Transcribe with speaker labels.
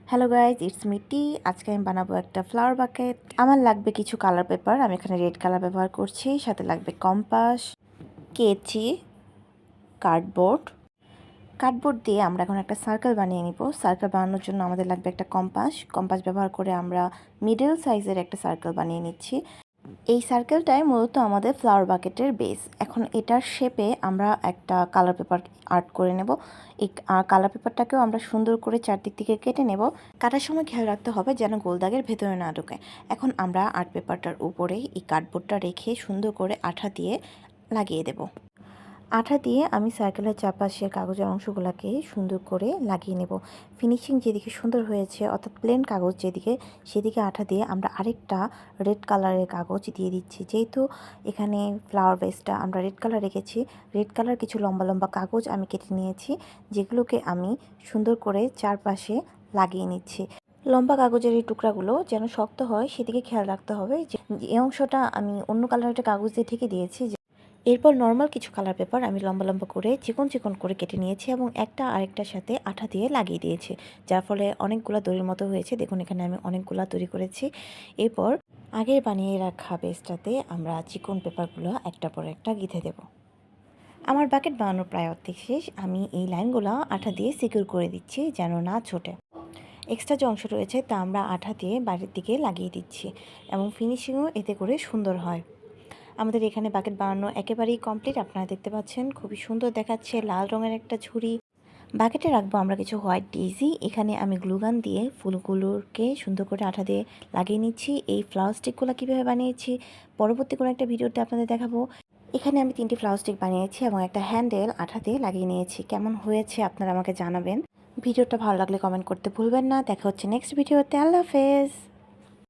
Speaker 1: Hello guys, it's me টি। আজকে আমি বানাবো একটা ফ্লাওয়ার বাকেট। আমার লাগবে কিছু কালার পেপার, আমি এখানে রেড কালার ব্যবহার করছি। সাথে লাগবে কম্পাস, কেচি, কার্ডবোর্ড। কার্ডবোর্ড দিয়ে আমরা এখন একটা সার্কেল বানিয়ে নিব। সার্কেল বানানোর জন্য আমাদের লাগবে একটা কম্পাস ব্যবহার করে আমরা মিডল সাইজের একটা সার্কেল বানিয়ে নিচ্ছি। এই সার্কেলটাই মূলত আমাদের ফ্লাওয়ার বাকেটের বেস। এখন এটার শেপে আমরা একটা কালার পেপার আর্ট করে নেব। এই কালার পেপারটাকেও আমরা সুন্দর করে চারদিক থেকে কেটে নেব। কাটার সময় খেয়াল রাখতে হবে যেন গোল দাগের ভেতরে না ঢোকে। এখন আমরা আর্ট পেপারটার উপরে এই কার্ডবোর্ডটা রেখে সুন্দর করে আঠা দিয়ে লাগিয়ে দেব। আঠা দিয়ে আমি সার্কেলের চারপাশের কাগজের অংশগুলোকে সুন্দর করে লাগিয়ে নেব। ফিনিশিং যেদিকে সুন্দর হয়েছে, অর্থাৎ প্লেন কাগজ যেদিকে, সেদিকে আঠা দিয়ে আমরা আরেকটা রেড কালারের কাগজ দিয়ে দিচ্ছি। যেহেতু এখানে ফ্লাওয়ার বেসটা আমরা রেড কালার রেখেছি, রেড কালার কিছু লম্বা লম্বা কাগজ আমি কেটে নিয়েছি, যেগুলোকে আমি সুন্দর করে চারপাশে লাগিয়ে নিচ্ছি। লম্বা কাগজের এই টুকরাগুলো যেন শক্ত হয় সেদিকে খেয়াল রাখতে হবে। যে এই অংশটা আমি অন্য কালারের একটা কাগজ দিয়ে ঢেকে দিয়েছি। এরপর নর্মাল কিছু কালার পেপার আমি লম্বা লম্বা করে চিকন চিকন করে কেটে নিয়েছি এবং একটা আরেকটার সাথে আঠা দিয়ে লাগিয়ে দিয়েছি, যার ফলে অনেকগুলো দড়ির মতো হয়েছে। দেখুন এখানে আমি অনেকগুলো তৈরি করেছি। এরপর আগের বানিয়ে রাখা বেসটাতে আমরা চিকন পেপারগুলো একটার পর একটা গেঁথে দেব। আমার বাকেট বানানোর প্রায় অর্ধেক শেষ। আমি এই লাইনগুলো আঠা দিয়ে সিকিউর করে দিচ্ছি যেন না ছোটে। এক্সট্রা যে অংশ রয়েছে তা আমরা আঠা দিয়ে বাইরের দিকে লাগিয়ে দিচ্ছি এবং ফিনিশিংও এতে করে সুন্দর হয়। আমাদের এখানে বাকেট বানানো একেবারেই কমপ্লিট। আপনারা দেখতে পাচ্ছেন খুবই সুন্দর দেখাচ্ছে, লাল রঙের একটা ঝুড়ি। বাকেটে রাখবো আমরা কিছু হোয়াইট ডেইজি। এখানে আমি গ্লুগান দিয়ে ফুলগুলোকে সুন্দর করে আঠা দিয়ে লাগিয়ে নিচ্ছি। এই ফ্লাওয়ার স্টিকগুলো কীভাবে বানিয়েছি পরবর্তী কোনো একটা ভিডিওতে আপনাদের দেখাবো। এখানে আমি 3টি ফ্লাওয়ার স্টিক বানিয়েছি এবং একটা হ্যান্ডেল আঠা দিয়ে লাগিয়ে নিয়েছি। কেমন হয়েছে আপনারা আমাকে জানাবেন। ভিডিওটা ভালো লাগলে কমেন্ট করতে ভুলবেন না। দেখা হচ্ছে নেক্সট ভিডিওতে। আল্লাহ হাফেজ।